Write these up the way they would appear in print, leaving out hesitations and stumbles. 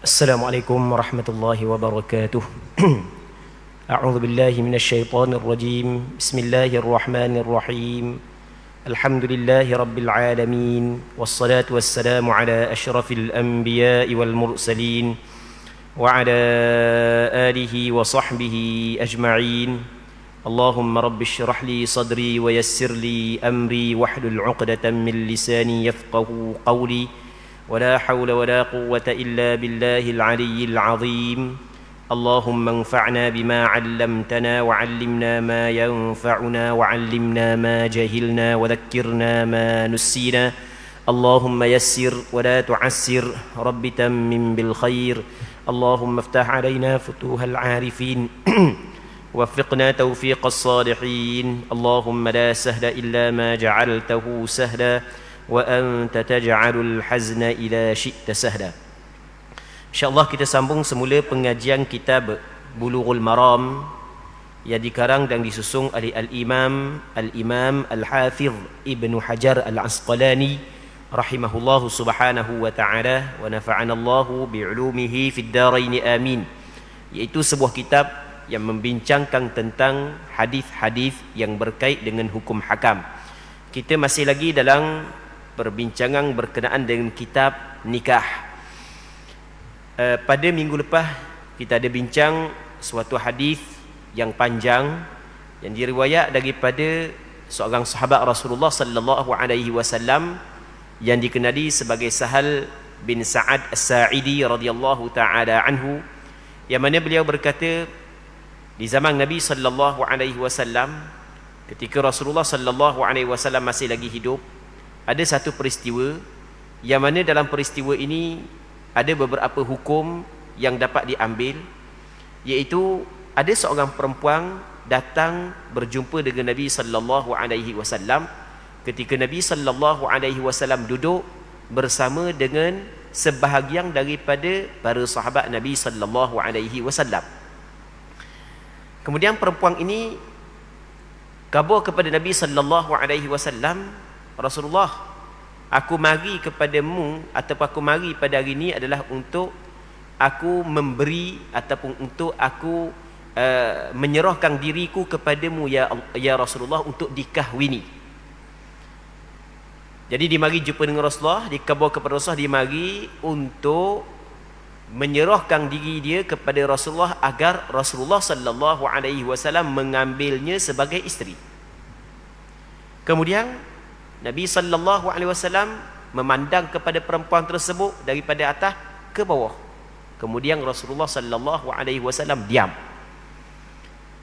Assalamualaikum warahmatullahi wabarakatuh. A'udzu billahi minasyaitonir rajim. Bismillahirrahmanirrahim. Alhamdulillahi rabbil alamin. Wassalatu wassalamu ala asyrafil anbiya'i wal mursalin wa ala alihi wa sahbihi ajma'in. Allahumma rabbi shrah li sadri wa yassir li amri wahlul 'uqdatam min lisani yafqahu qawli. ولا حول ولا قوة إلا بالله العلي العظيم. اللهم انفعنا بما علمتنا وعلمنا ما ينفعنا وعلمنا ما جهلنا وذكرنا ما نسينا. اللهم يسر ولا تعسر رب تمم بالخير. اللهم افتح علينا فتوح العارفين وفقنا توفيق الصالحين. اللهم لا سهل إلا ما جعلته سهلا وأنت تجعل الحزن إذا شئت سهلا. InsyaAllah kita sambung semula pengajian kitab Bulughul Maram yang dikarang dan disusung oleh Al-Imam Al-Hafidh Ibnu Hajar Al-Asqalani rahimahullahu subhanahu wa ta'ala wa nafa'ana Allahu bi'ulumihi fid darain amin. Iaitu sebuah kitab yang membincangkan tentang hadis-hadis yang berkait dengan hukum hakam. Kita masih lagi dalam perbincangan berkenaan dengan kitab nikah. Pada minggu lepas kita ada bincang suatu hadis yang panjang yang diriwayat daripada seorang sahabat Rasulullah sallallahu alaihi wasallam yang dikenali sebagai Sahal bin Sa'ad As-Sa'idi radhiyallahu taala anhu, yang mana beliau berkata di zaman Nabi sallallahu alaihi wasallam, ketika Rasulullah sallallahu alaihi wasallam masih lagi hidup, ada satu peristiwa yang mana dalam peristiwa ini ada beberapa hukum yang dapat diambil, iaitu ada seorang perempuan datang berjumpa dengan Nabi sallallahu alaihi wasallam ketika Nabi sallallahu alaihi wasallam duduk bersama dengan sebahagian daripada para sahabat Nabi sallallahu alaihi wasallam. Kemudian perempuan ini khabar kepada Nabi sallallahu alaihi wasallam, Rasulullah, aku mari kepadamu ataupun aku mari pada hari ini adalah untuk aku memberi ataupun untuk aku menyerahkan diriku kepadamu ya Rasulullah untuk dikahwini. Jadi dia mari jumpa dengan Rasulullah, dia khabar kepada Rasulullah, dia mari untuk menyerahkan diri dia kepada Rasulullah agar Rasulullah sallallahu alaihi wasallam mengambilnya sebagai isteri. Kemudian Nabi sallallahu alaihi wasallam memandang kepada perempuan tersebut daripada atas ke bawah. Kemudian Rasulullah sallallahu alaihi wasallam diam.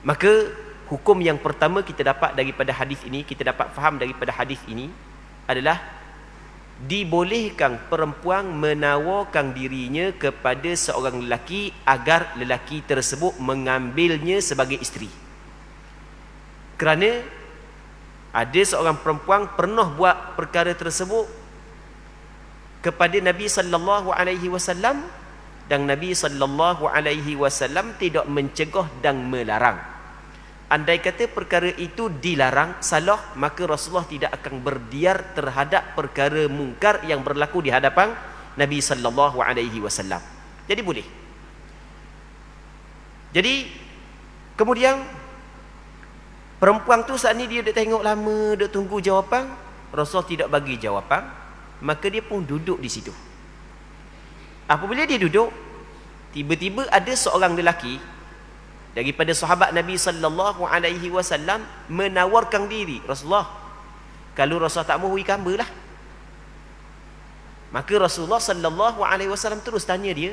Maka hukum yang pertama kita dapat daripada hadis ini, kita dapat faham daripada hadis ini adalah dibolehkan perempuan menawarkan dirinya kepada seorang lelaki agar lelaki tersebut mengambilnya sebagai isteri. Kerana ada seorang perempuan pernah buat perkara tersebut kepada Nabi sallallahu alaihi wasallam dan Nabi sallallahu alaihi wasallam tidak mencegah dan melarang. Andai kata perkara itu dilarang, salah, maka Rasulullah tidak akan berdiar terhadap perkara mungkar yang berlaku di hadapan Nabi sallallahu alaihi wasallam. Jadi boleh. Jadi kemudian perempuan tu saat ni dia duk tengok lama, duk tunggu jawapan. Rasul tidak bagi jawapan, maka dia pun duduk di situ. Apabila dia duduk, tiba-tiba ada seorang lelaki daripada sahabat Nabi sallallahu alaihi wasallam menawarkan diri. Rasulullah, kalau Rasulullah tak mahu ikambalah. Maka Rasulullah sallallahu alaihi wasallam terus tanya dia,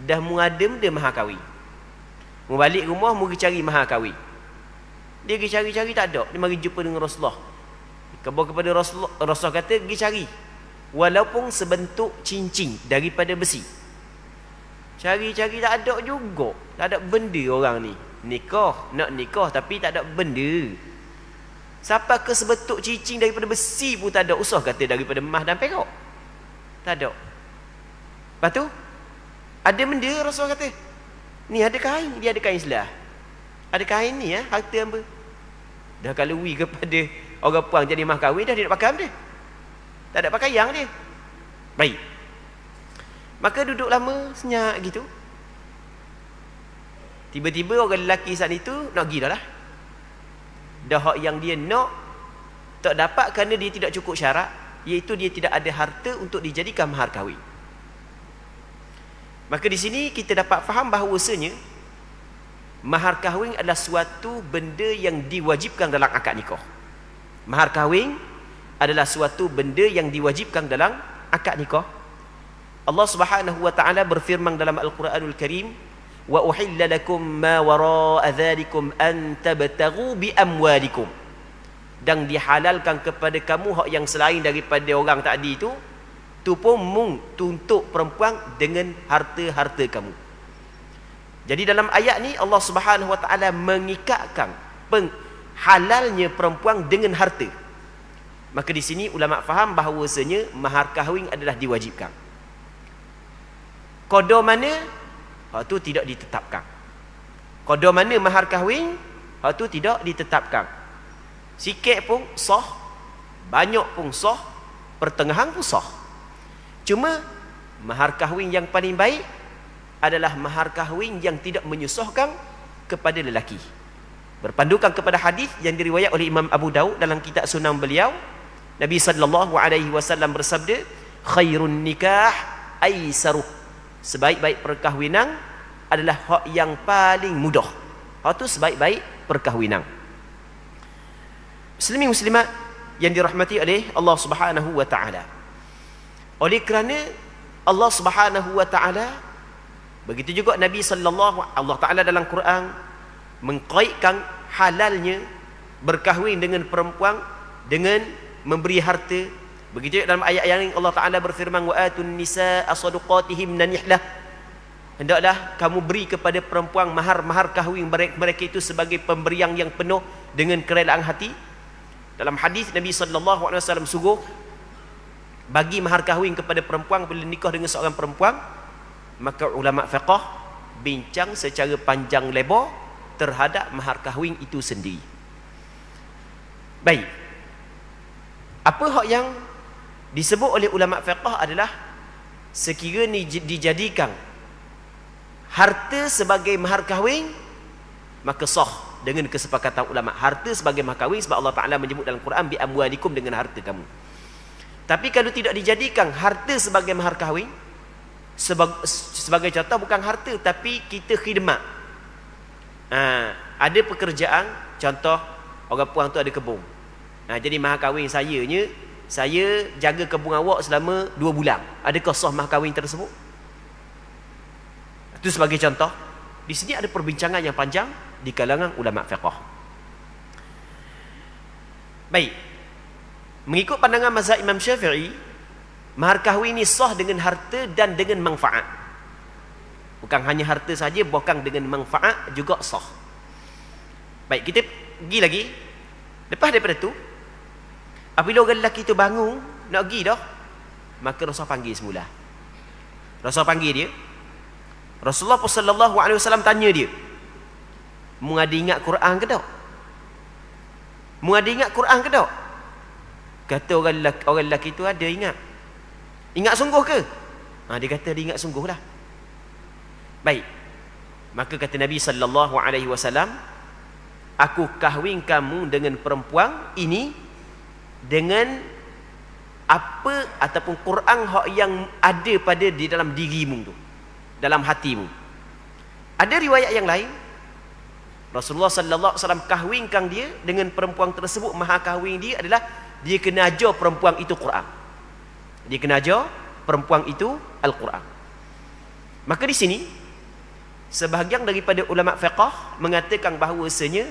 dah muadam dia maha kahwin? Mu balik rumah mu pergi cari maha kahwin. Dia pergi cari-cari tak ada. Dia mari jumpa dengan Rasulullah. Khabar kepada Rasulullah, Rasulullah kata pergi cari walaupun sebentuk cincin daripada besi. Cari-cari tak ada juga. Tak ada benda orang ni. Nikah, nak nikah tapi tak ada benda. Siapa ke sebentuk cincin daripada besi pun tak ada. Usah kata daripada emas dan perak. Tak ada. Lepas tu ada benda, Rasulullah kata, ni ada kain, dia ada kain selah. Ada kain ni ya, harta hamba. Dah kalau wi kepada orang puang jadi mahkawin, dah dia nak pakai dia. Tak ada pakaian dia. Baik. Maka duduk lama senyap gitu. Tiba-tiba orang lelaki saat itu nak pergi dah lah. Dah hak yang dia nak tak dapat kerana dia tidak cukup syarat, iaitu dia tidak ada harta untuk dijadikan mahar kahwin. Maka di sini kita dapat faham bahawasanya mahar kahwin adalah suatu benda yang diwajibkan dalam akad nikah. Mahar kahwin adalah suatu benda yang diwajibkan dalam akad nikah. Allah Subhanahu wa taala berfirman dalam Al-Quranul Karim, wa uhilla lakum ma wara'a dzalikum an tabtaghu bi amwalikum. Dan dihalalkan kepada kamu hak yang selain daripada orang tadi itu, tu pun mung untuk perempuan dengan harta-harta kamu. Jadi dalam ayat ni Allah Subhanahu wa taala mengikatkan halalnya perempuan dengan harta. Maka di sini ulama faham bahawasanya mahar kahwin adalah diwajibkan. Qadar mana? Hak tu tidak ditetapkan. Qadar mana mahar kahwin? Hak tu tidak ditetapkan. Sikit pun sah, banyak pun sah, pertengahan pun sah. Cuma mahar kahwin yang paling baik adalah mahar kahwin yang tidak menyusahkan kepada lelaki. Berpandukan kepada hadis yang diriwayat oleh Imam Abu Daud dalam kitab Sunan beliau, Nabi sallallahu alaihi wasallam bersabda, khairun nikah aisaruh. Sebaik-baik perkahwinan adalah hak yang paling mudah. Hak tu sebaik-baik perkahwinan. Muslimin muslimat yang dirahmati oleh Allah Subhanahu wa taala. Oleh kerana Allah Subhanahu wa taala, begitu juga Nabi sallallahu Allah taala dalam Quran mengkaitkan halalnya berkahwin dengan perempuan dengan memberi harta. Begitu dalam ayat yang lain Allah taala berfirman, wa atun nisaa sadaqatihim nihlah. Hendaklah kamu beri kepada perempuan mahar-mahar kahwin mereka itu sebagai pemberian yang penuh dengan kerelaan hati. Dalam hadis Nabi sallallahu alaihi wasallam sungguh bagi mahar kahwin kepada perempuan bila nikah dengan seorang perempuan, maka ulama fiqh bincang secara panjang lebar terhadap mahar kahwin itu sendiri. Baik. Apa hak yang disebut oleh ulama fiqh adalah sekiranya dijadikan harta sebagai mahar kahwin, maka sah dengan kesepakatan ulama. Harta sebagai mahar kahwin sebab Allah Taala menyebut dalam Quran bi amwalikum, dengan harta kamu. Tapi kalau tidak dijadikan harta sebagai mahar kahwin, sebagai contoh bukan harta tapi kita khidmat. Ada pekerjaan, contoh orang puang tu ada kebun. Jadi mahar kahwin saya jaga kebun awak selama 2 bulan. Adakah sah mahar kahwin tersebut? Itu sebagai contoh. Di sini ada perbincangan yang panjang di kalangan ulama fiqh. Baik. Mengikut pandangan mazhab Imam Syafi'i, mahar kahwin ini sah dengan harta dan dengan manfaat. Bukan hanya harta saja, bahkan dengan manfaat juga sah. Baik, kita pergi lagi. Lepas daripada tu, apabila orang lelaki tu bangun nak pergi dah, maka Rasul panggil semula. Rasul panggil dia. Rasulullah sallallahu alaihi wasallam tanya dia, "Mu ada ingat Quran ke tak? Mu ada ingat Quran ke tak?" Kata orang lelaki tu, ada ingat. Ingat sungguh ke? Dia kata dia ingat sungguh lah. Baik. Maka kata Nabi sallallahu alaihi wasallam, aku kahwin kamu dengan perempuan ini dengan apa ataupun Quran hak yang ada pada di dalam dirimu tu, dalam hatimu. Ada riwayat yang lain, Rasulullah sallallahu alaihi wasallam kahwinkan dia dengan perempuan tersebut. Mahar kahwin dia adalah dia kena ajar perempuan itu Quran. Dia kena ajar perempuan itu Al-Quran. Maka di sini sebahagian daripada ulama fiqh mengatakan bahawasanya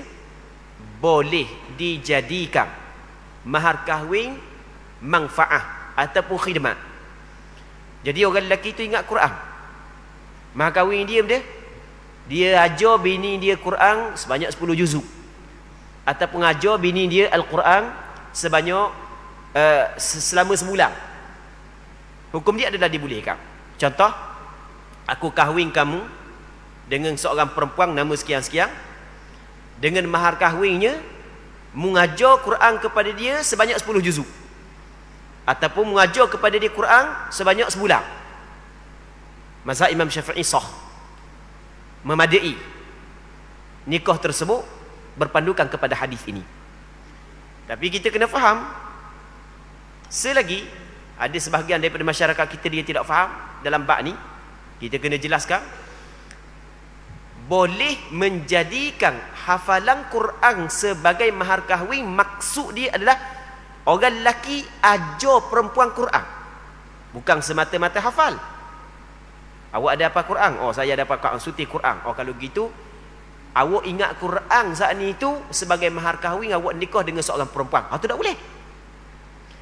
boleh dijadikan mahar kahwin manfaat ataupun khidmat. Jadi orang lelaki itu ingat Quran, mahar kahwin dia ajar bini dia Quran sebanyak 10 juzuk, ataupun ajar bini dia Al-Quran sebanyak selama sebulan. Hukum dia adalah dibolehkan. Contoh, aku kahwin kamu dengan seorang perempuan nama sekian-sekian, dengan mahar kahwinnya mengajar Quran kepada dia sebanyak 10 juzuk, ataupun mengajar kepada dia Quran sebanyak sebulan. mazhab Imam Syafi'i sah, memadai nikah tersebut berpandukan kepada hadis ini. Tapi kita kena faham, selagi ada sebahagian daripada masyarakat kita dia tidak faham dalam bab ni, kita kena jelaskan, boleh menjadikan hafalan Quran sebagai mahar kahwin, maksud dia adalah orang lelaki ajar perempuan Quran, bukan semata-mata hafal. Awak ada apa Quran? Oh, saya ada apa Quran, suti Quran. Oh, kalau gitu awak ingat Quran saat ni itu sebagai mahar kahwin, awak nikah dengan seorang perempuan. Ah, tu tak boleh.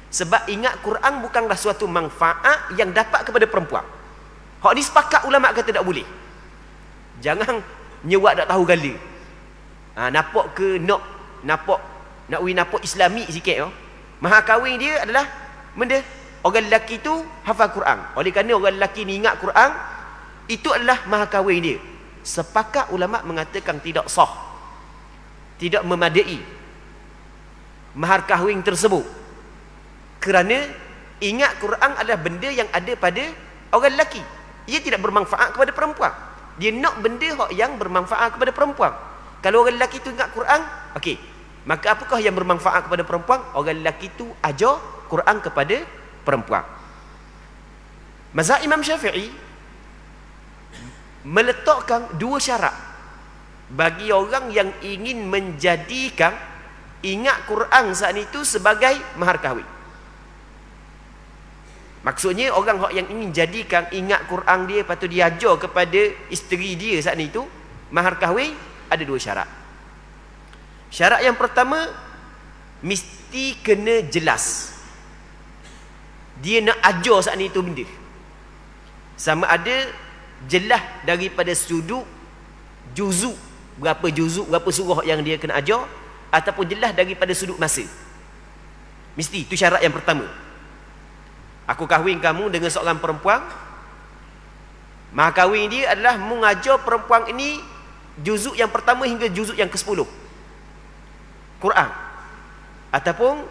Sebab ingat Quran bukanlah suatu manfaat yang dapat kepada perempuan. Hak ni sepakat ulama kata tak boleh. Jangan nyewak tak tahu gala. Nampak ke nak Islami sikit. Mahar kahwin dia adalah benda orang lelaki tu hafal Quran. Oleh kerana orang lelaki ni ingat Quran, itu adalah mahar kahwin dia. Sepakat ulama mengatakan tidak sah, tidak memadai mahar kahwin tersebut, kerana ingat Quran adalah benda yang ada pada orang lelaki. Ia tidak bermanfaat kepada perempuan. Dia nak benda yang bermanfaat kepada perempuan. Kalau orang lelaki tu ingat Quran, okey, maka apakah yang bermanfaat kepada perempuan? Orang lelaki tu ajar Quran kepada perempuan. Mazhab Imam Syafi'i meletakkan dua syarat bagi orang yang ingin menjadikan ingat Quran saat itu sebagai mahar kahwin. Maksudnya orang yang ingin jadikan ingat Quran dia, lepas tu dia ajar kepada isteri dia saat itu mahar kahwin, ada dua syarat. Syarat yang pertama, mesti kena jelas dia nak ajar saat itu benda. Sama ada jelas daripada sudut juzuk, berapa surah yang dia kena ajar, ataupun jelas daripada sudut masa. Mesti, itu syarat yang pertama. Aku kahwin kamu dengan seorang perempuan, mahar kahwin dia adalah mengajar perempuan ini juzuk yang pertama hingga juzuk yang ke-10 Quran, ataupun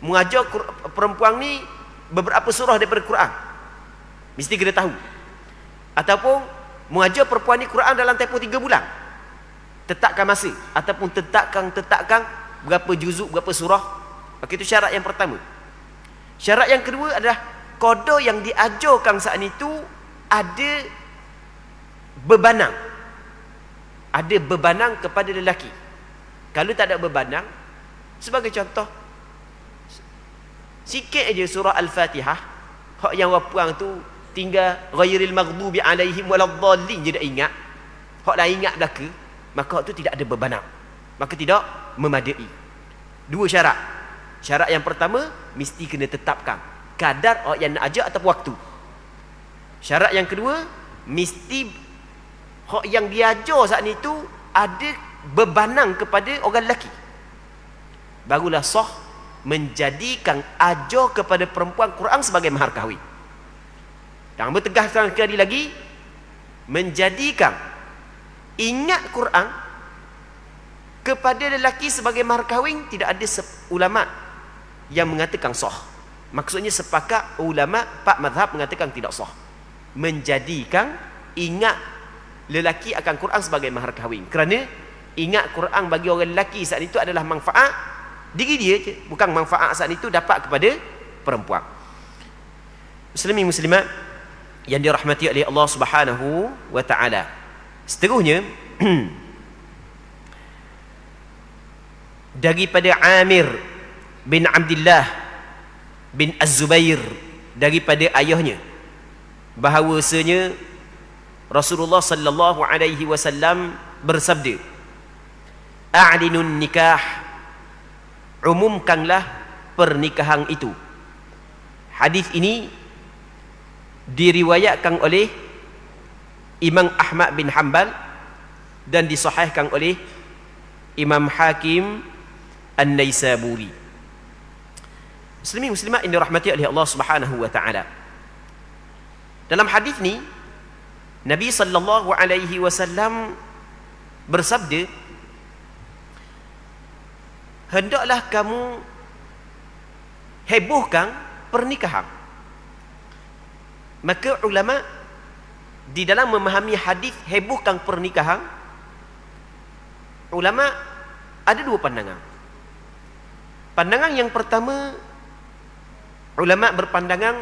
mengajar perempuan ni beberapa surah daripada Quran, mesti kena tahu. Ataupun mengajar perempuan ni Quran dalam tempoh 3 bulan, tetapkan masa, ataupun tetapkan berapa juzuk, berapa surah. Okey, itu syarat yang pertama. Syarat yang kedua adalah qada yang diajarkan saat itu ada bebanang. Ada bebanang kepada lelaki. Kalau tak ada bebanang, sebagai contoh, sikit aja surah Al-Fatihah, hak yang perempuan tu tinggal ghairil maghdubi alaihim waladdallin je dah ingat, hak dah ingat belaka, maka hak tu tidak ada bebanang, maka tidak memadai. Dua syarat. Syarat yang pertama, mesti kena tetapkan kadar orang yang nak ajar atau waktu. Syarat yang kedua, mesti hak yang diajar saat itu ada bebanang kepada orang lelaki. Barulah sah menjadikan ajar kepada perempuan Quran sebagai mahar kahwin. Dan bertegaskan sekali lagi, menjadikan ingat Quran kepada lelaki sebagai mahar kahwin, tidak ada ulama yang mengatakan sah. Maksudnya sepakat ulama 4 mazhab mengatakan tidak sah menjadikan ingat lelaki akan Quran sebagai mahar kahwin, kerana ingat Quran bagi orang lelaki saat itu adalah manfaat diri dia, bukan manfaat saat itu dapat kepada perempuan. Muslimin muslimat yang dirahmati oleh Allah Subhanahu wa taala, seterusnya daripada Amir bin Abdullah bin Az-Zubair, daripada ayahnya, bahawasanya Rasulullah sallallahu alaihi wasallam bersabda, a'linun nikah, umumkanlah pernikahan itu. Hadis ini diriwayatkan oleh Imam Ahmad bin Hanbal dan disahihkan oleh Imam Hakim An-Naisaburi. Muslimin muslimat yang dirahmati oleh Allah Subhanahu wa taala, dalam hadis ni Nabi sallallahu alaihi wasallam bersabda, hendaklah kamu hebohkan pernikahan. Maka ulama di dalam memahami hadis hebohkan pernikahan, ulama ada dua pandangan. Pandangan yang pertama, ulama berpandangan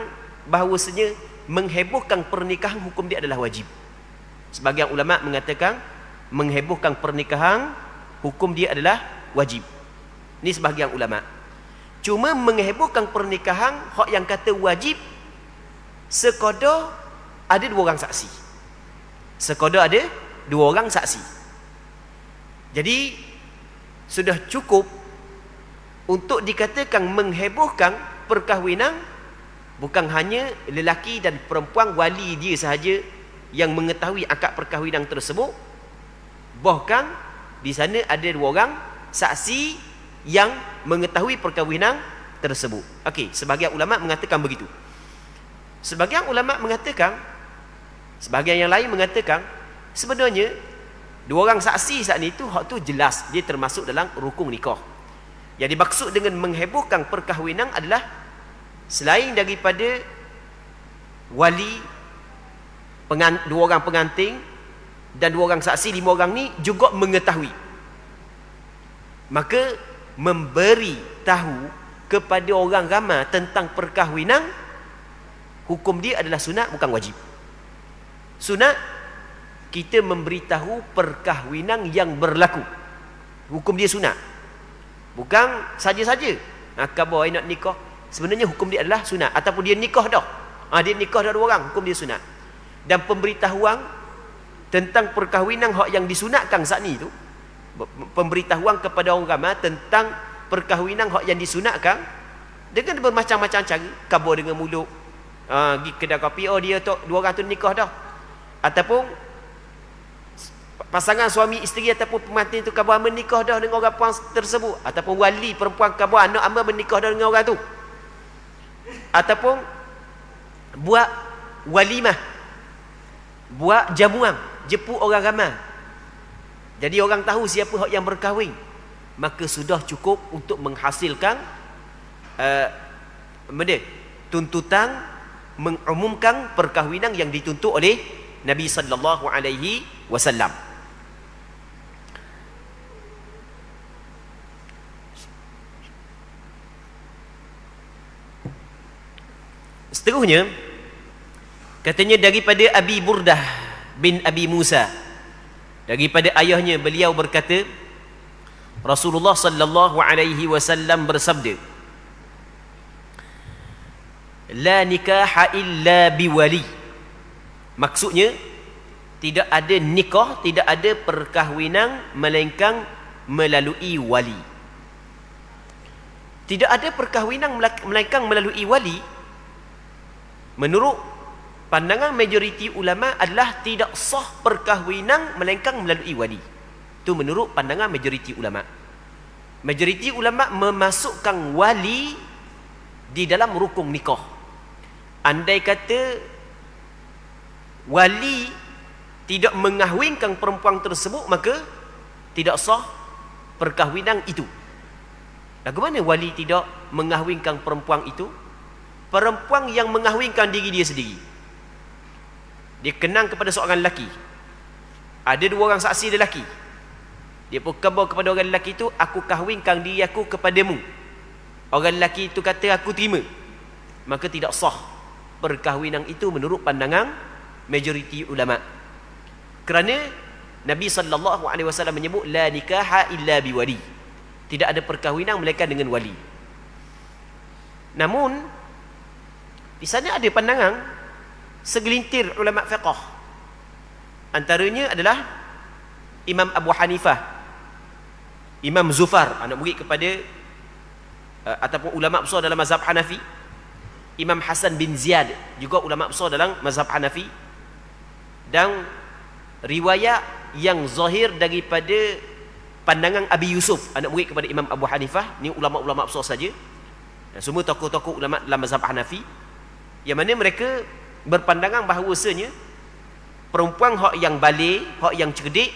bahawasanya menghebohkan pernikahan hukum dia adalah wajib. Sebagian ulama mengatakan menghebohkan pernikahan hukum dia adalah wajib. Ini sebahagian ulama. Cuma menghebohkan pernikahan hak yang kata wajib sekadar ada dua orang saksi. Sekadar ada dua orang saksi. Jadi sudah cukup untuk dikatakan menghebohkan perkahwinan. Bukan hanya lelaki dan perempuan wali dia sahaja yang mengetahui akad perkahwinan tersebut, bahkan di sana ada dua orang saksi yang mengetahui perkahwinan tersebut. Okey, sebagian ulama mengatakan begitu. Sebagian ulama mengatakan, sebagian yang lain mengatakan, sebenarnya dua orang saksi saat itu hak tu jelas dia termasuk dalam rukun nikah. Yang dimaksud dengan menghebohkan perkahwinan adalah selain daripada wali, dua orang pengantin dan dua orang saksi, lima orang ni juga mengetahui. Maka memberi tahu kepada orang ramai tentang perkahwinan, hukum dia adalah sunat, bukan wajib. Sunat kita memberitahu perkahwinan yang berlaku, hukum dia sunat. Bukan saja-saja khabar nak nikah, sebenarnya hukum dia adalah sunat. Ataupun dia nikah dah, dia nikah dah dua orang, hukum dia sunat. Dan pemberitahuan tentang perkahwinan hak yang disunatkan saat ni tu, pemberitahuan kepada orang ramai tentang perkahwinan hak yang disunatkan dengan bermacam-macam cara. Khabar dengan mulut, pergi kedai kopi, dia tu dua orang tu nikah dah. Ataupun pasangan suami isteri ataupun pengantin tu khabar menikah dah dengan orang perempuan tersebut. Ataupun wali perempuan khabar anak hamba menikah dah dengan orang tu. Ataupun buat walimah, buat jamuan, jemput orang ramai. Jadi orang tahu siapa hak yang berkahwin. Maka sudah cukup untuk menghasilkan tuntutan mengumumkan perkahwinan yang dituntut oleh Nabi sallallahu alaihi wasallam. Seterusnya katanya daripada Abi Burdah bin Abi Musa, daripada ayahnya beliau berkata, Rasulullah sallallahu alaihi wasallam bersabda, la nikaha illa biwali. Maksudnya tidak ada nikah, tidak ada perkahwinan melainkan melalui wali. Tidak ada perkahwinan melainkan melalui wali. Menurut pandangan majoriti ulama adalah tidak sah perkahwinan melainkan melalui wali. Itu menurut pandangan majoriti ulama. Majoriti ulama memasukkan wali di dalam rukun nikah. Andai kata wali tidak mengahwinkan perempuan tersebut, maka tidak sah perkahwinan itu. Bagaimana wali tidak mengahwinkan perempuan itu? Perempuan yang mengahwinkan diri dia sendiri. Dia kenang kepada seorang lelaki. Ada dua orang saksi lelaki. Dia pun khabar kepada orang lelaki itu, aku kahwinkan diri aku kepadamu. Orang lelaki itu kata, aku terima. Maka tidak sah perkahwinan itu menurut pandangan majoriti ulama. Kerana Nabi sallallahu alaihi wasallam menyebut la nikaha illa biwali. Tidak ada perkahwinan melainkan dengan wali. Namun di sana ada pandangan segelintir ulama fiqh. Antaranya adalah Imam Abu Hanifah, Imam Zufar, anak murid kepada ataupun ulama besar dalam mazhab Hanafi, Imam Hasan bin Ziyad, juga ulama besar dalam mazhab Hanafi. Dan riwayat yang zahir daripada pandangan Abi Yusuf, anak murid kepada Imam Abu Hanifah, ni ulama-ulama besar saja, dan semua tokoh-tokoh ulama dalam mazhab Hanafi, yang mana mereka berpandangan bahawasanya perempuan hak yang balik, hak yang cerdik,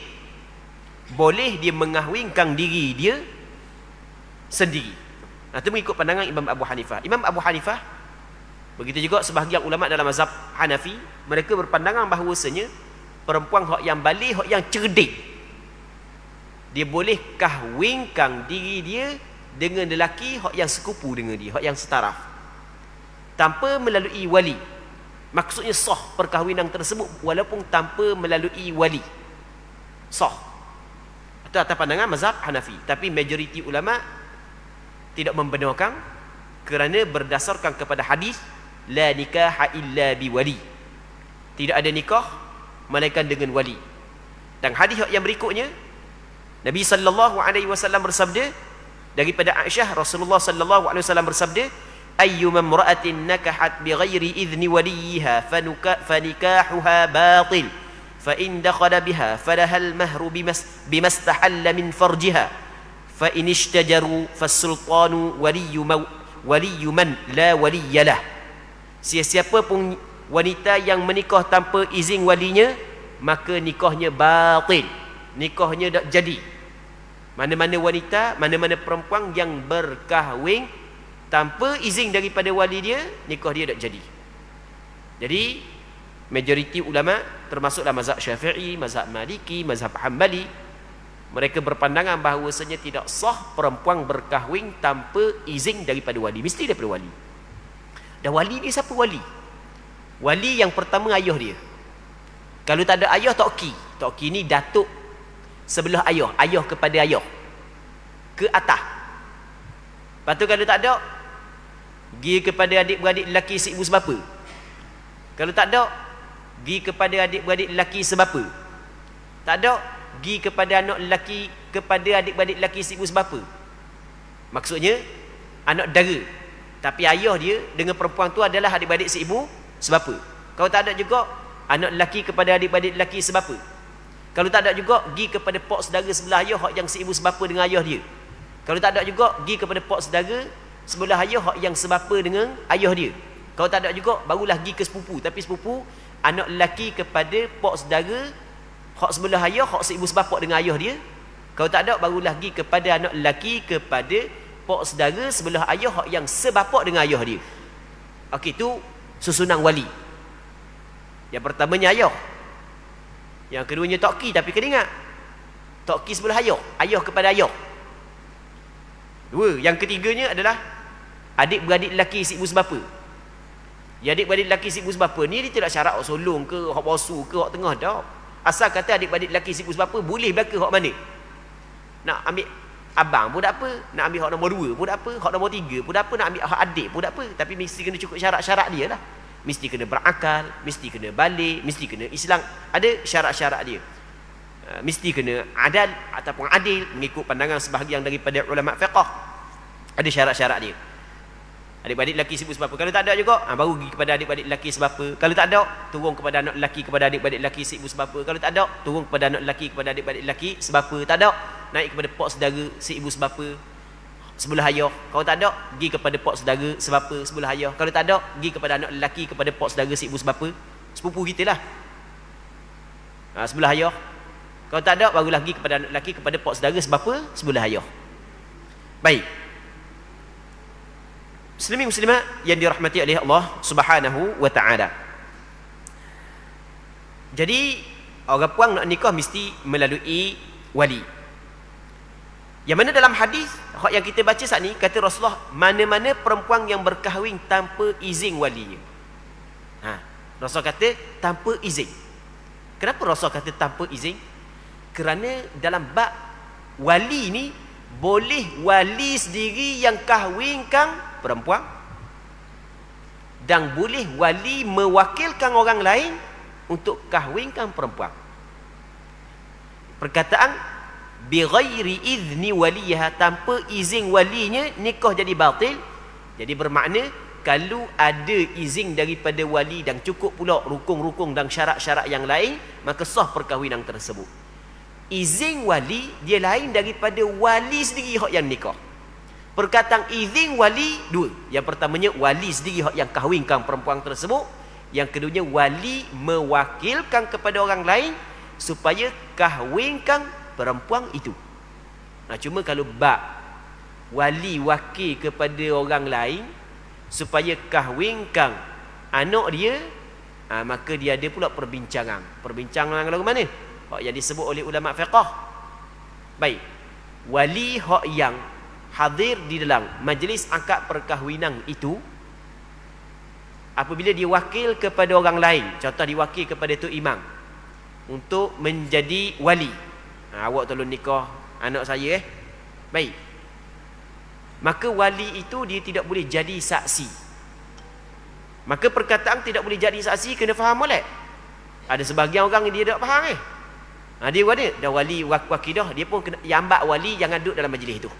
boleh dia mengahwinkan diri dia sendiri. Itu mengikut pandangan Imam Abu Hanifah. Imam Abu Hanifah Begitu juga sebahagian ulama dalam mazhab Hanafi, mereka berpandangan bahawasanya perempuan hak yang baligh, hak yang cerdik, dia boleh kahwinkan diri dia dengan lelaki hak yang sekupu dengan dia, hak yang setaraf, tanpa melalui wali. Maksudnya sah perkahwinan tersebut walaupun tanpa melalui wali. Sah. Itu atas pandangan mazhab Hanafi. Tapi majoriti ulama tidak membenarkan, kerana berdasarkan kepada hadis la nikaha illa biwali. Tidak ada nikah melainkan dengan wali. Dan hadis yang berikutnya, Nabi sallallahu alaihi wasallam bersabda daripada Aisyah, Rasulullah sallallahu alaihi wasallam bersabda, ayyuma imra'atin nakahat bighairi idzni waliha fanikahuha batil fa in dakhala biha falahal mahru bimastahalla min farjiha fa in ishtajaru fasultanu waliyyu man la waliyalah. Siapa pun wanita yang menikah tanpa izin walinya, maka nikahnya batil, nikahnya tak jadi. Mana-mana wanita, mana-mana perempuan yang berkahwin tanpa izin daripada wali dia, nikah dia tak jadi. Jadi majoriti ulama, termasuklah mazhab Syafi'i, mazhab Maliki, mazhab Hanbali, mereka berpandangan bahawasanya tidak sah perempuan berkahwin tanpa izin daripada wali, mesti daripada wali. Dan wali ni siapa wali? Wali yang pertama ayah dia. Kalau tak ada ayah, Tok Ki ni datuk sebelah ayah, ayah kepada ayah, ke atas. Lepas tu kalau tak ada, pergi kepada adik-beradik lelaki seibu sebapa. Kalau tak ada, pergi kepada adik-beradik lelaki sebapa. Tak ada, pergi kepada anak lelaki, kepada adik-beradik lelaki seibu sebapa. Maksudnya anak dara, tapi ayah dia dengan perempuan tu adalah adik-beradik seibu sebapa. Kalau tak ada juga, anak lelaki kepada adik-beradik lelaki sebapa. Kalau tak ada juga, pergi kepada pak saudara sebelah ayah hak yang seibu sebapa dengan ayah dia. Kalau tak ada juga, pergi kepada pak saudara sebelah ayah hak yang sebapa dengan ayah dia. Kalau tak ada juga, barulah pergi ke sepupu. Tapi sepupu anak lelaki kepada pak saudara hak sebelah ayah hak seibu sebapa dengan ayah dia. Kalau tak ada, barulah pergi kepada anak lelaki kepada pak saudara sebelah ayah hak yang sebapa dengan ayah dia. Okey, itu susunan wali. Yang pertamanya ayah, yang keduanya Tok Ki, tapi kena ingat Tok Ki sebelah ayah, ayah kepada ayah. Dua. Yang ketiganya adalah adik-beradik lelaki seibu sebapa. Ya, adik-beradik lelaki seibu sebapa ni dia tidak syarat hak solong ke, hak basuh ke, hak tengah dah. Asal kata adik-beradik lelaki seibu sebapa, boleh belaka hak mana. Nak ambil abang pun tak apa, nak ambil hak nombor 2 pun tak apa, hak nombor 3 pun tak apa, nak ambil hak adik pun tak apa. Tapi mesti kena cukup syarat-syarat dia lah. Mesti kena berakal, mesti kena balik, mesti kena Islam. Ada syarat-syarat dia. Mesti kena adal ataupun adil, mengikut pandangan sebahagian daripada ulama fiqh. Ada syarat-syarat dia. Adik-beradik lelaki seibu sebapa. Kalau tak ada juga, baru pergi kepada adik-beradik lelaki sebapa. Kalau tak ada, turun kepada anak lelaki kepada adik-beradik lelaki seibu sebapa. Kalau tak ada, turun kepada anak lelaki kepada adik-beradik lelaki sebapa. Tak ada, naik kepada pak saudara seibu sebapa sebelah ayah. Kalau tak ada, pergi kepada pak saudara sebapa sebelah ayah. Kalau tak ada, pergi kepada anak lelaki kepada pak saudara seibu sebapa, sepupu kita lah, sebelah ayah. Kalau tak ada, barulah pergi kepada anak lelaki kepada pak saudara sebapa sebelah ayah. Baik, muslimin muslimat yang dirahmati oleh Allah Subhanahu wa taala. Jadi orang puan nak nikah mesti melalui wali. Yang mana dalam hadis yang kita baca saat ni, kata Rasulullah, mana-mana perempuan yang berkahwin tanpa izin walinya. Rasul kata tanpa izin. Kenapa Rasul kata tanpa izin? Kerana dalam bab wali ni, boleh wali sendiri yang kahwinkan perempuan, dan boleh wali mewakilkan orang lain untuk kahwinkan perempuan. Perkataan bighairi izni waliha, tanpa izin walinya nikah jadi batil. Jadi bermakna kalau ada izin daripada wali dan cukup pula rukun-rukun dan syarat-syarat yang lain, maka sah perkahwinan tersebut. Izin wali dia lain daripada wali sendiri hak yang nikah. Perkataan izin wali dua. Yang pertamanya wali sendiri hak yang kahwinkan perempuan tersebut. Yang keduanya wali mewakilkan kepada orang lain supaya kahwinkan perempuan itu. Cuma kalau bab wali wakil kepada orang lain supaya kahwinkan anak dia, maka dia ada pula perbincangan lagu mana hak yang disebut oleh ulama fiqh. Baik, wali hak yang hadir di dalam majlis akad perkahwinan itu, apabila diwakil kepada orang lain, contoh diwakil kepada tu imam untuk menjadi wali, awak tolong nikah anak saya baik, maka wali itu dia tidak boleh jadi saksi. Maka perkataan tidak boleh jadi saksi kena faham molek. Ada sebahagian orang dia tak faham dia dah wali wakil dah, dia pun kena yambak wali jangan duduk dalam majlis itu,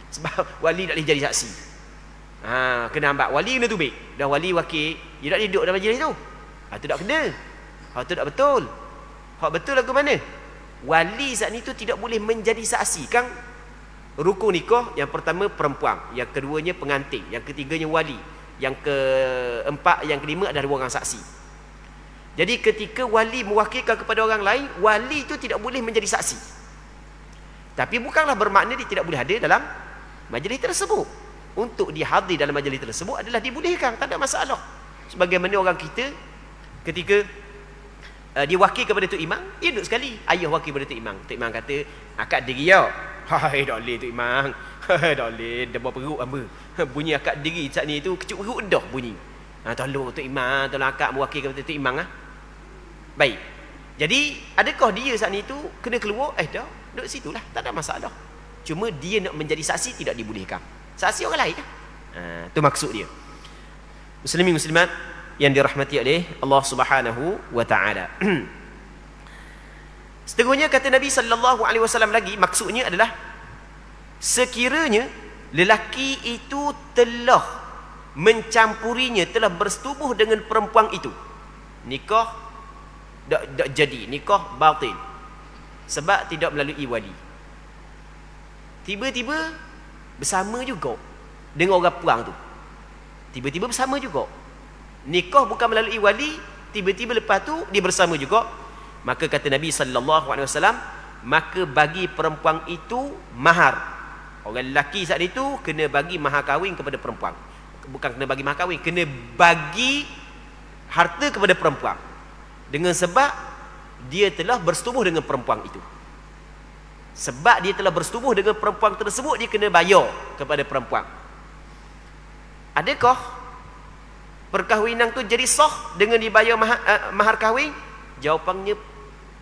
sebab wali tak boleh jadi saksi. Kena ambak wali, kena tubik. Dah wali wakil, dia tak boleh duduk dalam majlis itu. Itu tak kena. Itu tak betul. Hak betul lagu mana? Wali saat itu tidak boleh menjadi saksi. Kan rukun nikah, yang pertama perempuan, yang keduanya pengantin, yang ketiganya wali, yang keempat, yang kelima adalah dua orang saksi. Jadi ketika wali mewakilkan kepada orang lain, wali itu tidak boleh menjadi saksi. Tapi bukanlah bermakna dia tidak boleh hadir dalam majlis tersebut. Untuk dia hadir dalam majlis tersebut adalah dibolehkan, tak ada masalah. Sebagaimana orang kita ketika dia wakil kepada Tok Imam, dia duduk sekali. Ayah wakil kepada Tok Imam. Tok Imam kata, akad diri ya. Hai, tak boleh Tok Imam. Tak boleh, dah perut apa. Bunyi akad diri saat ni tu kecut perut dah bunyi. Tolong Tok Imam, tolong akad mewakil kepada Tok Imam. Baik. Jadi, adakah dia saat ni tu kena keluar? Dah, duduk situ lah. Tak ada masalah. Cuma dia nak menjadi saksi tidak dibolehkan. Saksi orang lain lah. Itu maksud dia. Muslimin muslimat yang dirahmati oleh Allah Subhanahu wa taala. Seterusnya kata Nabi sallallahu alaihi wasallam lagi, maksudnya adalah sekiranya lelaki itu telah mencampurinya, telah bersetubuh dengan perempuan itu, nikah tak jadi, nikah batil sebab tidak melalui wali. Tiba-tiba bersama juga dengan orang perang tu. Tiba-tiba bersama juga. Nikah bukan melalui wali, tiba-tiba lepas tu dia bersama juga. Maka kata Nabi sallallahu alaihi wasallam, maka bagi perempuan itu mahar. Orang lelaki saat itu kena bagi mahar kahwin kepada perempuan. Bukan kena bagi mahar kahwin, kena bagi harta kepada perempuan. Dengan sebab dia telah bersetubuh dengan perempuan itu. Sebab dia telah bersetubuh dengan perempuan tersebut, dia kena bayar kepada perempuan. Adakah perkahwinan tu jadi sah dengan dibayar mahar kahwin? Jawapannya,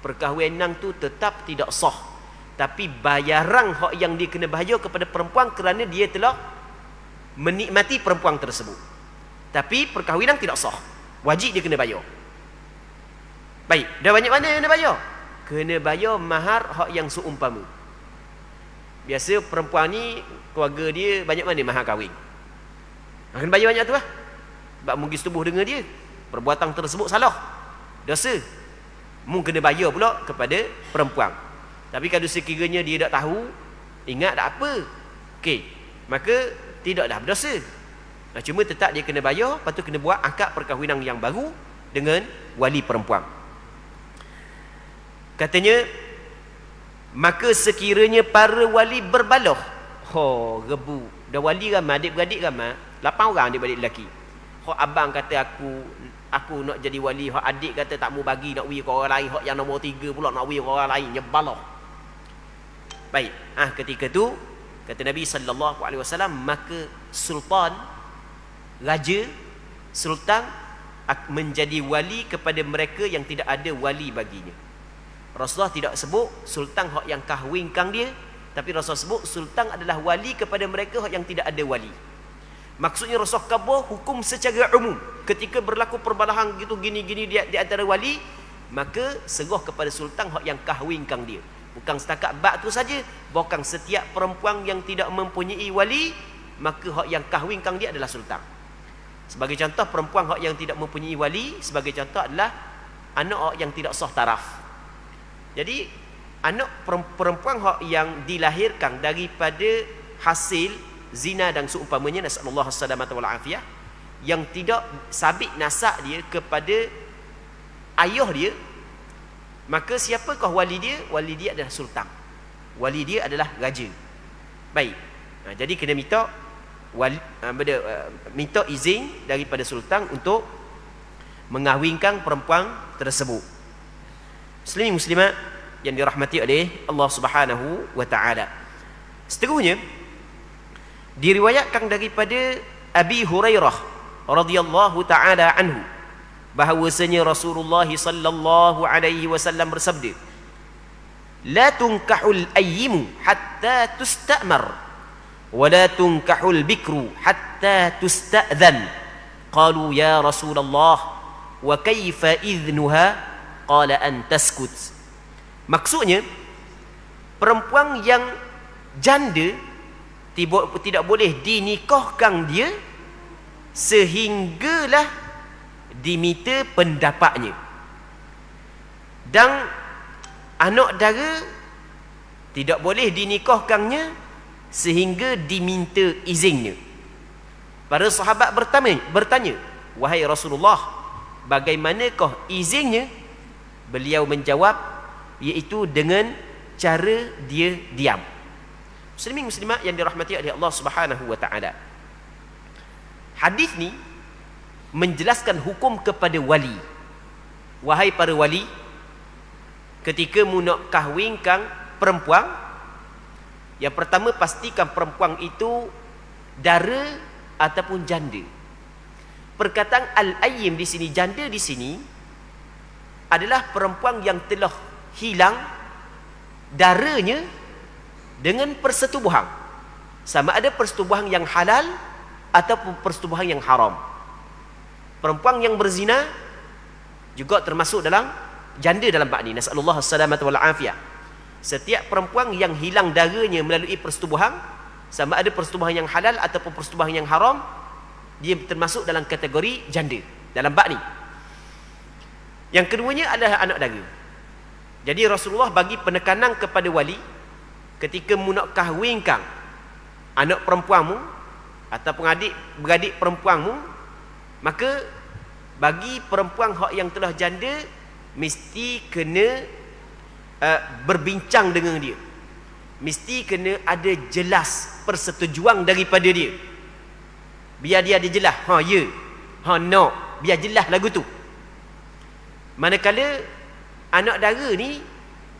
perkahwinan tu tetap tidak sah. Tapi bayaran hak yang dia kena bayar kepada perempuan kerana dia telah menikmati perempuan tersebut. Tapi perkahwinan tidak sah. Wajib dia kena bayar. Baik, dah banyak mana yang kena bayar? Kena bayar mahar hak yang seumpama. Biasa perempuan ni keluarga dia banyak mana mahar kahwin. Kena bayar banyak tu lah. Sebab mungkin setubuh dengan dia, perbuatan tersebut salah, dosa, mungkin kena bayar pula kepada perempuan. Tapi kalau sekiranya dia tak tahu, ingat tak apa, okey, maka tidaklah berdosa. Cuma tetap dia kena bayar. Lepas tu kena buat akad perkahwinan yang baru dengan wali perempuan. Katanya, maka sekiranya para wali berbalah, rebu, dah wali ramai, adik-beradik ramai, 8 orang adik-beradik lelaki. Hak abang kata aku nak jadi wali, hak adik kata tak mau bagi, nak wiri ke orang lain, hak yang nombor 3 pula nak wiri ke orang lain, nyebalah. Baik, ketika tu kata Nabi sallallahu alaihi wasallam, maka sultan, raja, sultan menjadi wali kepada mereka yang tidak ada wali baginya. Rasulullah tidak sebut sultan hak yang kahwinkan dia, tapi Rasulullah sebut sultan adalah wali kepada mereka hak yang tidak ada wali. Maksudnya Rasulullah kabur hukum secara umum. Ketika berlaku perbalahan gitu gini-gini di antara wali, maka serah kepada sultan hak yang kahwinkan dia. Bukan setakat bab tu saja, bahkan setiap perempuan yang tidak mempunyai wali, maka hak yang kahwinkan dia adalah sultan. Sebagai contoh, perempuan hak yang tidak mempunyai wali, sebagai contoh adalah anak hak yang tidak sah taraf. Jadi anak perempuan hak yang dilahirkan daripada hasil zina dan seumpamanya, nasallallahu alaihi wal afiyah, yang tidak sabit nasab dia kepada ayah dia, maka siapakah wali dia? Wali dia adalah sultan. Wali dia adalah raja. Baik. Jadi kena minta minta izin daripada sultan untuk mengahwinkan perempuan tersebut. Muslimin muslimat yang dirahmati oleh Allah Subhanahu wa taala. Seterusnya diriwayatkan daripada Abi Hurairah radhiyallahu taala anhu bahawasanya Rasulullah sallallahu alaihi wasallam bersabda, la tunkahul ayyimu hatta tusta'mar wa la tunkahul bikru hatta tusta'dhan. Qalu ya Rasulullah wa kaifa idhnuha? Qala an taskut. Maksudnya perempuan yang janda tidak boleh dinikahkan dia sehinggalah diminta pendapatnya, dan anak dara tidak boleh dinikahkannya sehingga diminta izinnya. Para sahabat bertanya, wahai Rasulullah, bagaimanakah izinnya? Beliau menjawab, iaitu dengan cara dia diam. Muslimin muslimat yang dirahmati oleh Allah Subhanahu wa taala. Hadis ni menjelaskan hukum kepada wali. Wahai para wali, ketika mu nak kahwinkan perempuan, yang pertama pastikan perempuan itu dara ataupun janda. Perkataan al-ayyim di sini, janda di sini adalah perempuan yang telah hilang daranya dengan persetubuhan, sama ada persetubuhan yang halal ataupun persetubuhan yang haram. Perempuan yang berzina juga termasuk dalam janda dalam bab ni. Nasallallahu as-salamata wal afiyah. Setiap perempuan yang hilang daranya melalui persetubuhan, sama ada persetubuhan yang halal ataupun persetubuhan yang haram, dia termasuk dalam kategori janda dalam bab ni. Yang keduanya adalah anak dara. Jadi Rasulullah bagi penekanan kepada wali, ketika mu nak kahwinkan anak perempuanmu ataupun beradik perempuanmu, maka bagi perempuan hak yang telah janda mesti kena berbincang dengan dia. Mesti kena ada jelas persetujuan daripada dia. Biar dia ada jelas, ha ya, ha no, biar jelas lagu tu. Manakala anak dara ni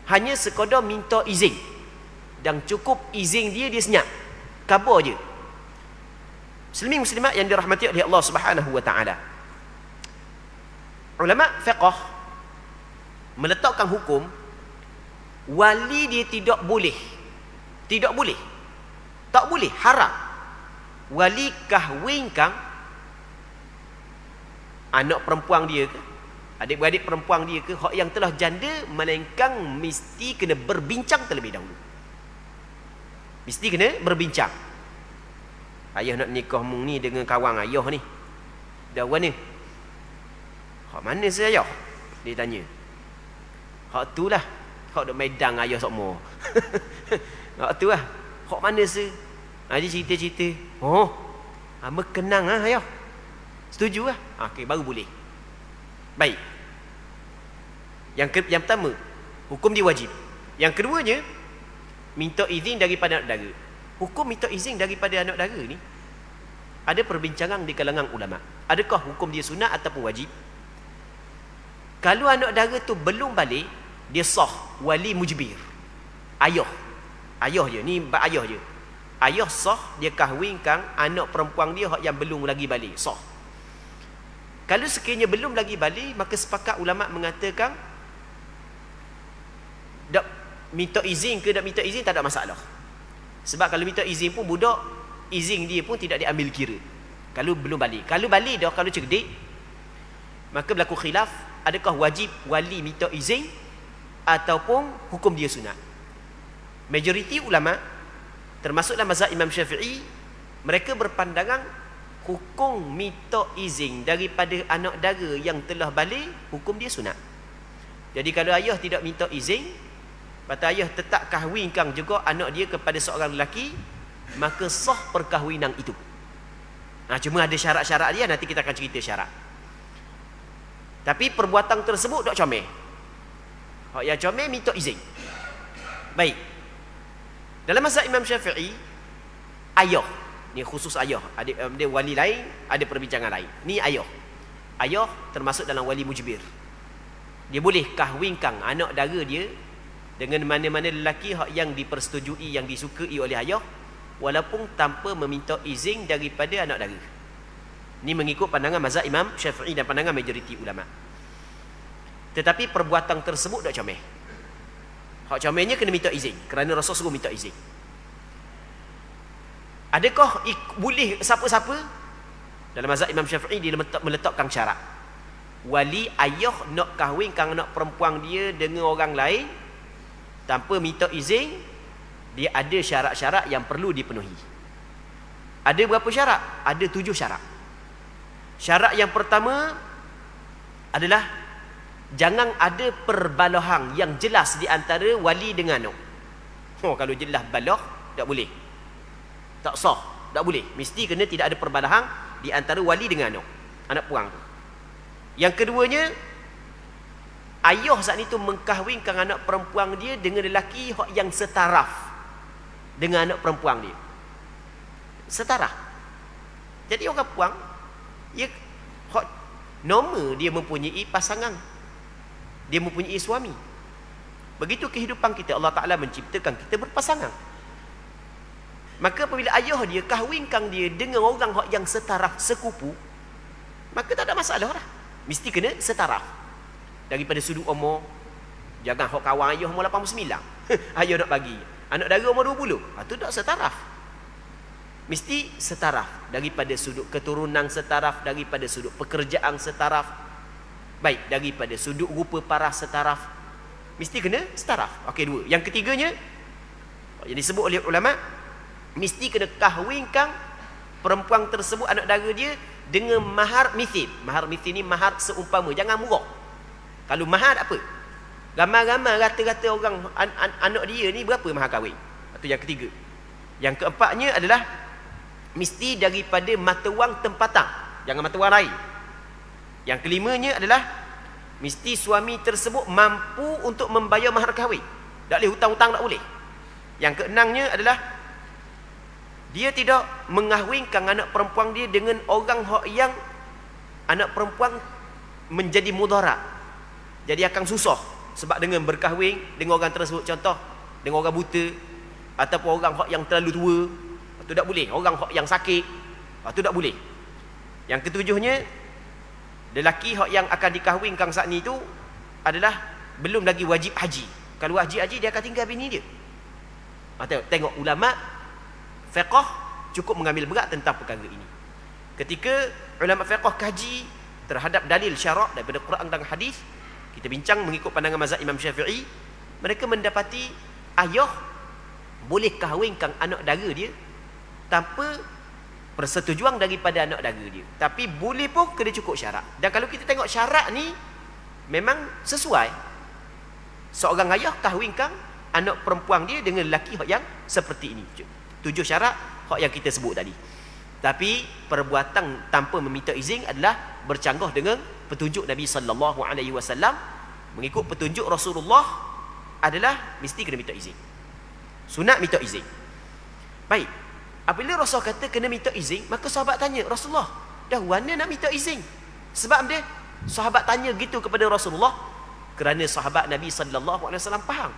hanya sekadar minta izin, dan cukup izin dia senyap, khabar je. Muslimin muslimat yang dirahmati oleh Allah Subhanahu wa taala. Ulama fiqh meletakkan hukum wali dia tak boleh, haram wali kahwinkan anak perempuan dia ke, adik-beradik perempuan dia ke, hak yang telah janda, melainkan mesti kena berbincang terlebih dahulu. Mesti kena berbincang. Ayah nak nikah mung ni dengan kawan ayah ni. Dah mana? Hak mana saya ayah? Dia tanya. Hak tu lah. Hak duk medan ayah sokmo. Hak tu lah. Hak mana se? Dia cerita-cerita. Oh, hamba kenang ah ayah. Setuju lah. Okey, baru boleh. Baik. Yang pertama, hukum dia wajib. Yang keduanya, minta izin daripada anak dara. Hukum minta izin daripada anak dara ni ada perbincangan di kalangan ulama. Adakah hukum dia sunat ataupun wajib? Kalau anak dara tu belum balik, dia sah wali mujbir. Ayah je, ni bab ayah je. Ayah sah dia kahwinkan anak perempuan dia yang belum lagi balik, sah. Kalau sekiranya belum lagi balik, maka sepakat ulama mengatakan dak minta izin ke tak minta izin tak ada masalah. Sebab kalau minta izin pun budak, izin dia pun tidak diambil kira kalau belum balik. Kalau balik dah, kalau cerdik, maka berlaku khilaf, adakah wajib wali minta izin ataupun hukum dia sunat. Majoriti ulama termasuk dalam mazhab Imam Syafi'i, mereka berpandangan hukum minta izin daripada anak dara yang telah balik, hukum dia sunat. Jadi kalau ayah tidak minta izin, kata ayah tetap kahwinkan juga anak dia kepada seorang lelaki, maka sah perkahwinan itu. Cuma ada syarat-syarat dia, nanti kita akan cerita syarat. Tapi perbuatan tersebut tak comel. Hak yang comel minta izin. Baik. Dalam mazhab Imam Syafi'i, ayah Ni khusus ayah. Dia wali lain, ada perbincangan lain. Ni ayah. Ayah termasuk dalam wali mujbir. Dia boleh kahwinkan anak dara dia dengan mana-mana lelaki yang dipersetujui, yang disukai oleh ayah, walaupun tanpa meminta izin daripada anak dara. Ini mengikut pandangan mazhab Imam Syafi'i dan pandangan majoriti ulama. Tetapi perbuatan tersebut tak comel. Hak comelnya kena minta izin, kerana Rasul suruh minta izin. Adakah boleh siapa-siapa? Dalam mazhab Imam Syafi'i dia meletakkan syarat. Wali ayah nak kahwinkan anak perempuan dia dengan orang lain tanpa minta izin, dia ada syarat-syarat yang perlu dipenuhi. Ada berapa syarat? Ada 7 syarat. Syarat yang pertama adalah jangan ada perbalahan yang jelas di antara wali dengan anak. Kalau jelas balah, tak boleh. Tak sah, tak boleh. Mesti kena tidak ada perbalahan di antara wali dengan anak puang tu. Yang keduanya, ayah saat itu mengkahwinkan anak perempuan dia dengan lelaki yang setaraf dengan anak perempuan dia. Setaraf. Jadi orang puang, normal dia mempunyai pasangan, dia mempunyai suami. Begitu kehidupan kita, Allah Ta'ala menciptakan kita berpasangan. Maka apabila ayah dia kahwinkan dia dengan orang yang setaraf, sekupu, maka tak ada masalah lah. Mesti kena setaraf. Daripada sudut umur, jangan hok kawan ayah umur 89 ayah nak bagi anak dara umur 20, itu tak setaraf. Mesti setaraf. Daripada sudut keturunan setaraf, daripada sudut pekerjaan setaraf, baik daripada sudut rupa paras setaraf, mesti kena setaraf. Okey, 2. Yang ketiganya, yang disebut oleh ulama, mesti kena kahwinkan perempuan tersebut, anak dara dia, dengan mahar mithil. Mahar mithil ni mahar seumpama, jangan murah. Kalau mahar apa? Ramai-ramai rata-rata orang anak dia ni berapa mahar kahwin? Itu yang ketiga. Yang keempatnya adalah mesti daripada mata wang tempatan, jangan mata wang lain. Yang kelimanya adalah mesti suami tersebut mampu untuk membayar mahar kahwin. Tak boleh hutang-hutang, tak boleh. Yang keenamnya adalah dia tidak mengahwinkan anak perempuan dia dengan orang yang anak perempuan menjadi mudarat, jadi akan susah sebab dengan berkahwin dengan orang tersebut. Contoh, dengan orang buta ataupun orang yang terlalu tua, itu tak boleh. Orang yang sakit, itu tak boleh. Yang ketujuhnya, lelaki yang akan dikahwinkan saat ni itu adalah belum lagi wajib haji. Kalau wajib haji, dia akan tinggal bini dia. Tengok ulama fiqh cukup mengambil berat tentang perkara ini. Ketika ulama fiqh kaji terhadap dalil syarak daripada Quran dan hadis, kita bincang mengikut pandangan mazhab Imam Syafi'i, mereka mendapati ayah boleh kahwinkan anak dara dia tanpa persetujuan daripada anak dara dia. Tapi boleh pun kena cukup syarat. Dan kalau kita tengok syarat ni memang sesuai. Seorang ayah kahwinkan anak perempuan dia dengan lelaki yang seperti ini. 7 syarat yang kita sebut tadi. Tapi perbuatan tanpa meminta izin adalah bercanggah dengan petunjuk Nabi sallallahu alaihi wasallam. Mengikut petunjuk Rasulullah adalah mesti kena minta izin. Sunat minta izin. Baik. Apabila Rasul kata kena minta izin, maka sahabat tanya, Rasulullah, dah mana nak minta izin? Sebab dia sahabat tanya gitu kepada Rasulullah kerana sahabat Nabi sallallahu alaihi wasallam faham.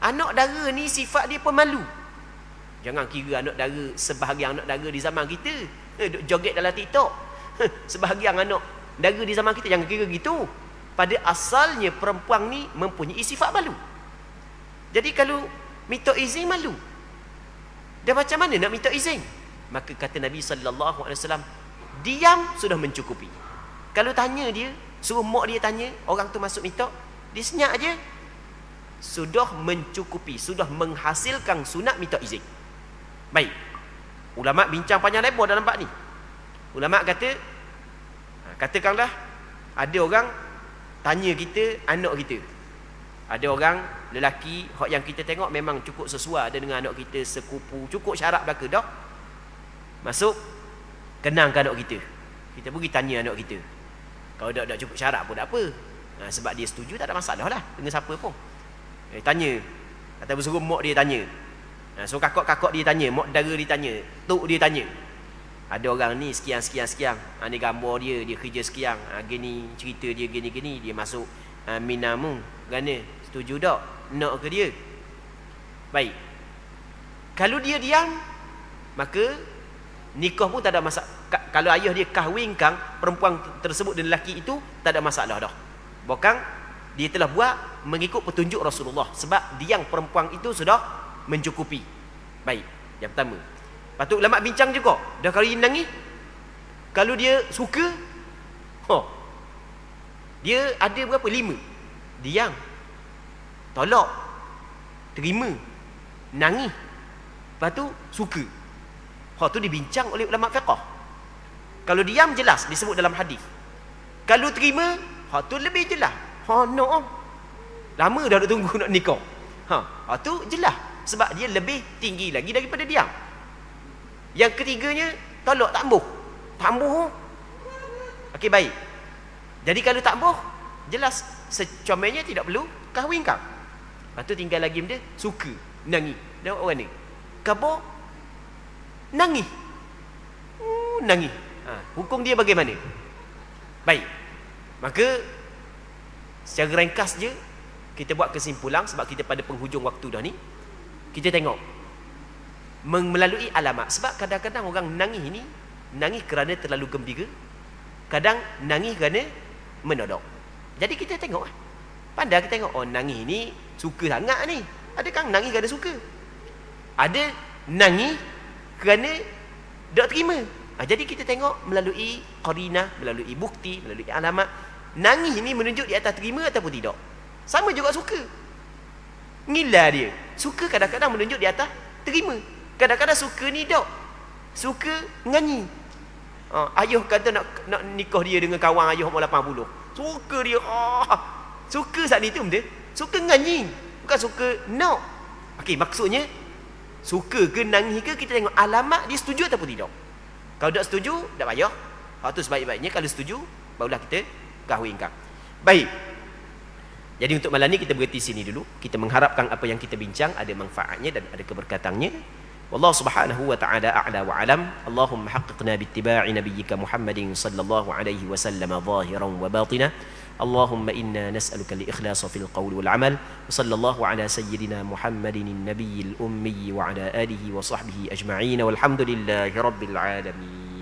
Anak dara ni sifat dia pemalu. Jangan kira anak dara, sebahagian anak dara di zaman kita duk joget dalam TikTok. Sebahagian anak dara di zaman kita, jangan kira gitu. Pada asalnya perempuan ni mempunyai sifat malu. Jadi kalau minta izin malu, dan macam mana nak minta izin? Maka kata Nabi sallallahu alaihi wasallam, diam sudah mencukupi. Kalau tanya dia, suruh mak dia tanya, orang tu masuk minta, dia senyap aje, sudah mencukupi, sudah menghasilkan sunat minta izin. Baik. Ulama bincang panjang lebar dalam bab ni. Ulama kata, katakanlah ada orang tanya kita anak kita. Ada orang lelaki yang kita tengok memang cukup sesuai ada dengan anak kita, sekupu, cukup syarat belaka dah. Masuk, kenangkan anak kita. Kita pergi tanya anak kita. Kalau tak cukup syarat pun tak apa. Sebab dia setuju, tak ada masalah lah dengan siapa pun. Tanya. Atau bersuruh mak dia tanya. So kakak-kakak dia tanya, mak dara dia tanya, tok dia tanya. Ada orang ni sekian. Ni gambar dia kerja sekian. Gini cerita dia gini. Dia masuk minamu. Gana? Setuju tak? Nak ke dia? Baik. Kalau dia diam, maka nikah pun tak ada masalah. Kalau ayah dia kahwinkan perempuan tersebut dan lelaki itu, tak ada masalah dah. Bahkan dia telah buat mengikut petunjuk Rasulullah. Sebab diam perempuan itu sudah mencukupi. Baik. Yang pertama. Patut ulama bincang juga. Dah kali nangis, kalau dia suka, dia ada berapa? 5. Diam, tolak, terima, nangis, lepas tu suka. Tu dibincang oleh ulama fiqh. Kalau diam jelas disebut dalam hadis. Kalau terima, tu lebih jelas. No. Lama dah tunggu nak nikah. Tu jelas sebab dia lebih tinggi lagi daripada diam. Yang ketiganya, tolak, tak ambuh. Okey, baik. Jadi kalau tak ambuh, jelas secomelnya tidak perlu kahwinkan. Lepas tu tinggal lagi benda suka, nangis. Tengok orang ni, khabar nangis. Nangis. Hukum dia bagaimana? Baik. Maka secara ringkas je kita buat kesimpulan, sebab kita pada penghujung waktu dah ni. Kita tengok melalui alamat. Sebab kadang-kadang orang nangis ini nangis kerana terlalu gembira, kadang nangis kerana menodok. Jadi kita tengok, pandai kita tengok, nangis ni suka sangat ni. Ada kan nangis kerana suka, ada nangis kerana tak terima. Jadi kita tengok melalui qarinah, melalui bukti, melalui alamat. Nangis ini menunjuk di atas terima ataupun tidak. Sama juga suka. Ngila dia. Suka kadang-kadang menunjuk di atas terima. Kadang-kadang suka ni tak. Suka nganyi. Ayah kata nak nikah dia dengan kawan ayah umur 80. Suka dia. Suka saat ni tu benda. Suka nganyi. Bukan suka nak. Okey, maksudnya suka ke nangis ke, kita tengok alamat dia setuju ataupun tidak. Kalau tak setuju, tak payah. Tu sebaik-baiknya kalau setuju, barulah kita kahwinkan. Baik. Jadi untuk malam ni kita berhenti sini dulu. Kita mengharapkan apa yang kita bincang ada manfaatnya dan ada keberkatannya. Wallahu subhanahu wa ta'ala a'la wa alam. Allahumma haqqiqna bittiba'i nabiyyika Muhammadin sallallahu alaihi wasallam zahiran wa batina. Allahumma inna nas'aluka al-ikhlasa fil qawli wal amal. Wa sallallahu ala sayyidina Muhammadin an-nabiyil ummi wa ala alihi wa sahbihi ajma'in. Walhamdulillahi rabbil alamin.